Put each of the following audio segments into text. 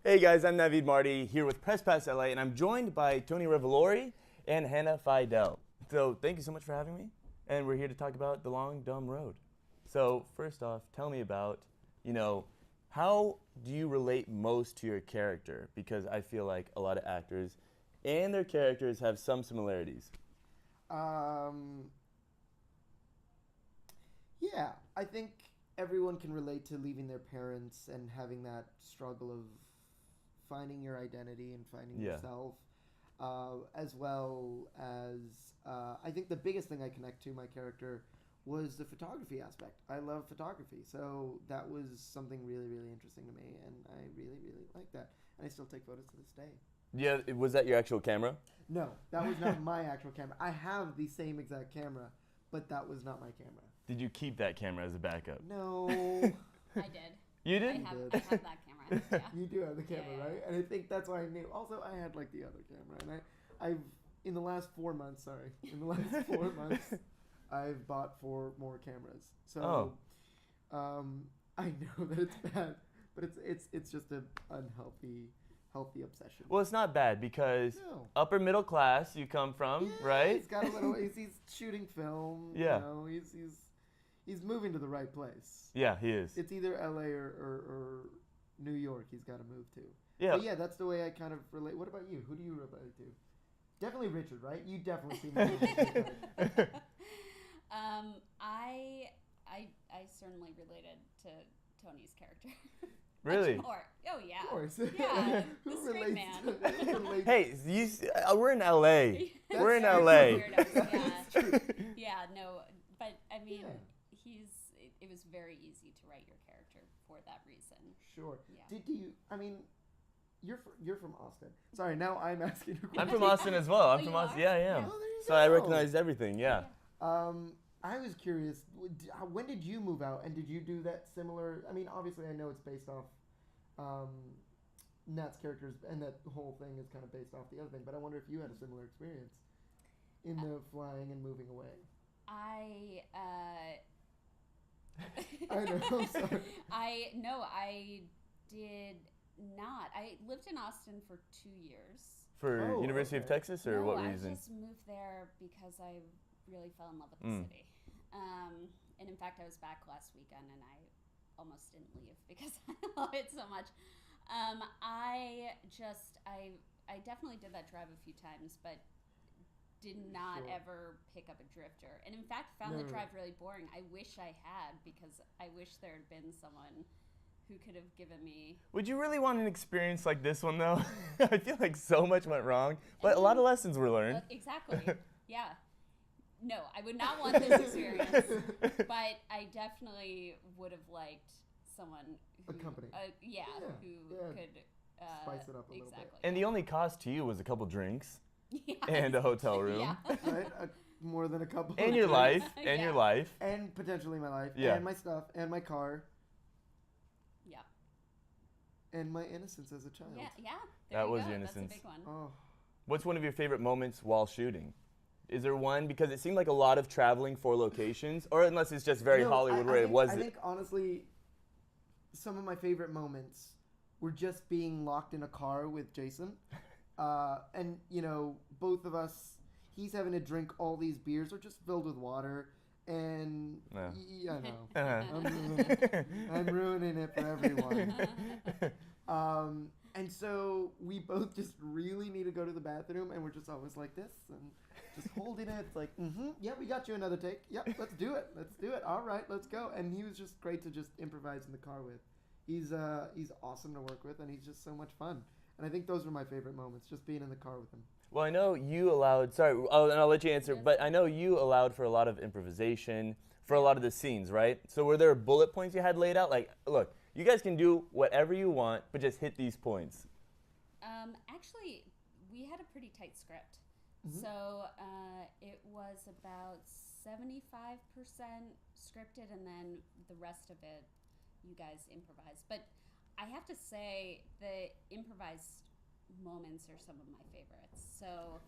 Hey guys, I'm Naveed Mardi here with Press Pass LA, and I'm joined by TonyRevolori and Hannah Fidell. So thank you so much for having me, and we're here to talk about The Long Dumb Road. So first off, tell me about, how do you relate most to your character? Because I feel like a lot of actors and their characters have some similarities. Yeah, I think everyone can relate to leaving their parents and having that struggle of finding your identity and finding Yeah. yourself, as well as I think the biggest thing I connect to my character was the photography aspect. I love photography, so that was something really, really interesting to me, and I really, really like that. And I still take photos to this day. Yeah, was that your actual camera? No, that was not my actual camera. I have the same exact camera, but that was not my camera. Did you keep that camera as a backup? No. I did. You did? I have that camera. Yeah. You do have the camera, Yeah. right? And I think that's why I knew. Also, I had like the other camera, and I've in the last 4 months. Sorry, in the last 4 months, I've bought 4 more cameras. So, I know that it's bad, but it's just an healthy obsession. Well, it's not bad because No. upper middle class you come from, Yeah, right? He's got a little. He's shooting film. Yeah. You know, he's moving to the right place. Yeah, he is. It's either LA or New York he's got to move to. Yeah. But yeah, that's the way I kind of relate. What about you? Who do you relate to? Definitely Richard, right? You definitely seem like Richard. I certainly related to Tony's character. Really? Much more. Oh yeah. Of course. Yeah. Who The straight relates man. who relates- Hey, we're in LA. That's We're in true. LA. Weirdos, yeah, no, but I mean, Yeah. it was very easy to write your character for that reason. Sure. Yeah. Do you? I mean, you're from Austin. Sorry, now I'm asking a question. I'm from Austin as well. I'm Oh, from you Austin. are? Yeah, I am. Yeah. Oh, there you So I go. recognized everything. Yeah. I was curious. When did you move out, and did you do that similar? I mean, obviously, I know it's based off Nat's characters, and that whole thing is kind of based off the other thing. But I wonder if you had a similar experience in the flying and moving away. I I know. I'm sorry. I did not. I lived in Austin for 2 years. For Oh, University of okay. Texas, or no, what I reason? just moved there because I really fell in love with the city. And in fact, I was back last weekend, and I almost didn't leave because I love it so much. I definitely did that drive a few times, but did not Sure. ever pick up a drifter. And in fact, found No. the drive really boring. I wish I had, because I wish there had been someone who could have given me. Would you really want an experience like this one, though? I feel like so much went wrong, but a lot of lessons were learned. Exactly. Yeah. No, I would not want this experience, but I definitely would have liked someone who, A company. who Yeah, could Spice it up a little bit. exactly. And the only cost to you was a couple drinks Yeah. and a hotel room. Yeah. Right? More than a couple. And of your drinks. life. And your Yeah. life. And potentially my life. Yeah. And my stuff. And my car. Yeah. And my innocence as a child. Yeah. Yeah. That you was go. your That's innocence. a big one. Oh. What's one of your favorite moments while shooting? Is there one? Because it seemed like a lot of traveling for locations, or unless it's just very No, Hollywood, I where it think, was I it? think honestly, some of my favorite moments were just being locked in a car with Jason. And, both of us, he's having to drink all these beers, are just filled with water. And, Yeah. I know. Uh-huh. I'm ruining it for everyone. And so we both just really need to go to the bathroom, and we're just always like this and just holding it. It's like, yeah, we got you another take. Yep, let's do it. Let's do it. All right, let's go. And he was just great to just improvise in the car with. He's awesome to work with, and he's just so much fun. And I think those were my favorite moments, just being in the car with him. Well, I know you allowed, and I'll let you answer, but I know you allowed for a lot of improvisation for a lot of the scenes, right? So were there bullet points you had laid out? Like, look, you guys can do whatever you want, but just hit these points. Actually, we had a pretty tight script. Mhm. So it was about 75% scripted, and then the rest of it, you guys improvised. But I have to say, the improvised moments are some of my favorites. So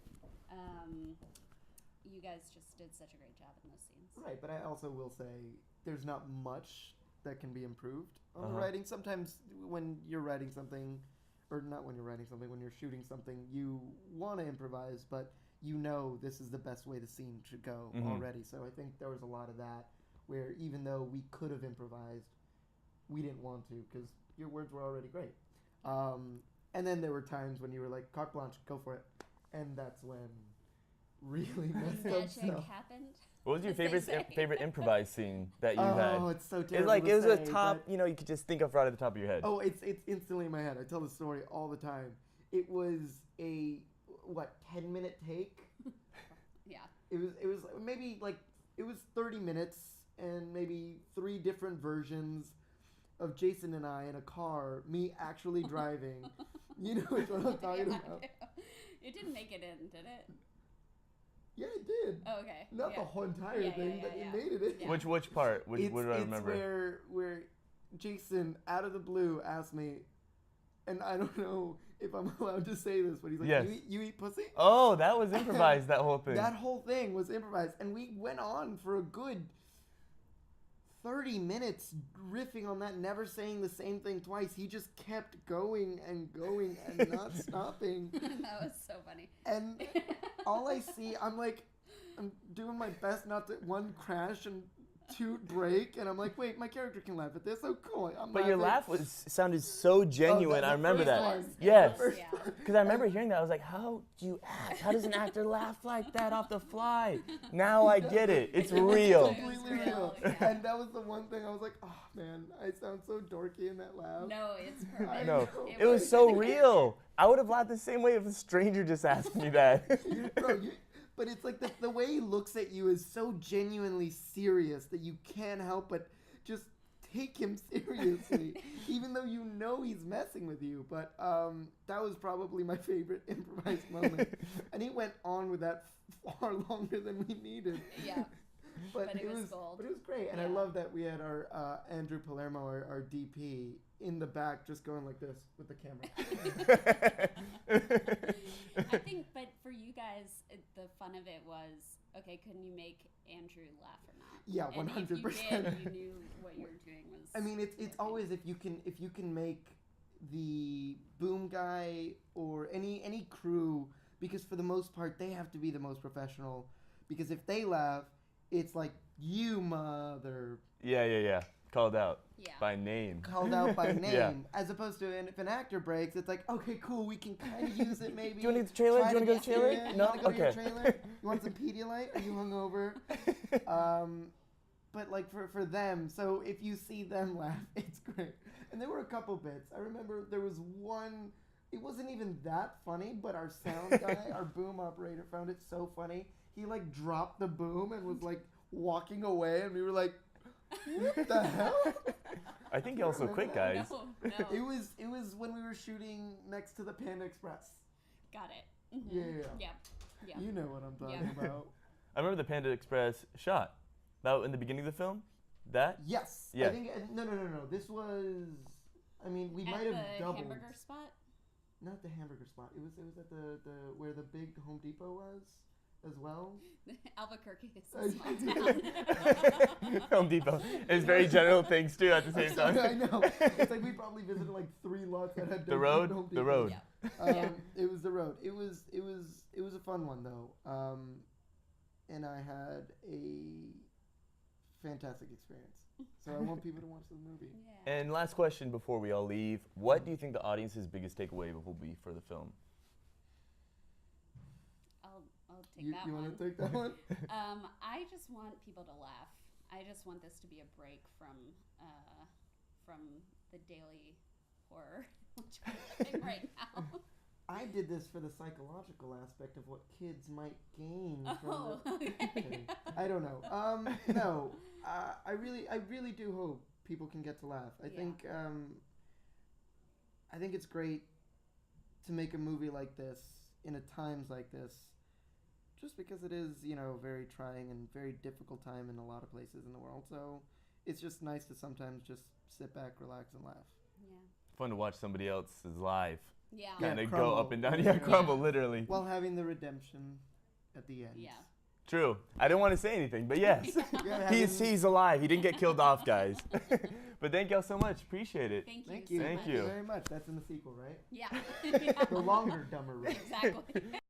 you guys just did such a great job in those scenes. Right, but I also will say there's not much that can be improved on the Uh-huh. writing. Sometimes when you're writing something or not when you're writing something, when you're shooting something, you want to improvise, but you know this is the best way the scene should go already. So I think there was a lot of that where even though we could have improvised, we didn't want to because your words were already great. And then there were times when you were like, carte blanche, go for it. And that's when really messed up Magic stuff. happened. What was your as they favorite say. improvised scene that you had? Oh, it's so terrible. It's like to it was a say, top, but- you could just think of right at the top of your head. Oh, it's instantly in my head. I tell the story all the time. It was a 10-minute take. Yeah. It was maybe like it was 30 minutes and maybe 3 different versions of Jason and I in a car, me actually driving. You know what I'm talking about? It didn't make it in, did it? Yeah, it did. Oh, okay. Not the whole entire Yeah, thing, yeah, but yeah, it made it in. yeah. Which part? What do I remember? It's where Jason, out of the blue, asked me, and I don't know if I'm allowed to say this, but he's like, Yes. you eat pussy? Oh, that was improvised, that whole thing. That whole thing was improvised, and we went on for a good 30 minutes riffing on that, never saying the same thing twice. He just kept going and not stopping. That was so funny. And all I see, I'm doing my best not to, 1, crash, and 2, break, and I'm like, wait, my character can laugh at this. Oh, cool. But your laugh sounded so genuine. I remember that. one. Yes. Yeah. Because I remember hearing that. I was like, how do you act? How does an actor laugh like that off the fly? Now I get it. It's real. Completely It was real. real, yeah. And that was the one thing I was like, oh, man, I sound so dorky in that laugh. No, it's perfect. I No, know. it was so real. I would have laughed the same way if a stranger just asked me that. Bro, but it's like the way he looks at you is so genuinely serious that you can't help but just take him seriously, even though you know he's messing with you. But that was probably my favorite improvised moment. And he went on with that far longer than we needed. Yeah. But it was gold. But it was great. And I Yeah. love that we had our Andrew Palermo, our DP, in the back just going like this with the camera. I think, but for you guys, the fun of it was, okay, couldn't you make Andrew laugh or not? Yeah, And 100%. if you did, you knew what you were doing was. I mean, it's working. always if you can make the boom guy or any crew, because for the most part they have to be the most professional, because if they laugh, it's like, you mother, Yeah. Called out Yeah. by name. called out by name, Yeah. as opposed to if an actor breaks, it's like, okay, cool, we can kind of use it maybe. Do you want to get the trailer? Try Do you want to go be to the trailer? serious. No? You wanna go to your Okay. trailer? You want some Pedialyte? Are you hungover? But like for them, so if you see them laugh, it's great. And there were a couple bits. I remember there was one. It wasn't even that funny, but our sound guy, our boom operator, found it so funny. He like dropped the boom and was like walking away, and we were like, "What the hell?" I think you also quit, guys. No. It was when we were shooting next to the Panda Express. Got it. Mhm. Yeah. Yeah. You know what I'm talking about. I remember the Panda Express shot. That in the beginning of the film? That? Yes. Yeah. I think no. This was. I mean, we might At have the doubled. hamburger spot? Not the hamburger spot. It was at the where the big Home Depot was, as well. Albuquerque is a small town. Home Depot. It's very general things too at the same time. I know. It's like we probably visited like 3 lots that had The Home road? Depot. The road. Yeah. It was the road. It was a fun one though. And I had a fantastic experience. So I want people to watch the movie. Yeah. And last question before we all leave. What do you think the audience's biggest takeaway will be for the film? I'll take You that want one. to take that one? I just want people to laugh. I just want this to be a break from the daily horror which we're living right now. I did this for the psychological aspect of what kids might gain from Oh, the. okay. I don't know. No, I really do hope people can get to laugh. I think it's great to make a movie like this in a times like this, just because it is, very trying and very difficult time in a lot of places in the world. So it's just nice to sometimes just sit back, relax, and laugh. Yeah. Fun to watch somebody else's life Yeah. Yeah. kind of go crumble. up and down. Yeah. Yeah, crumble, literally. While having the redemption at the end. Yeah. True. I didn't want to say anything, but yes. Yeah, He's alive. He didn't get killed off, guys. But thank y'all so much. Appreciate it. Thank you. Thank so you much. very much. That's in the sequel, right? Yeah. The longer, dumber road. Exactly.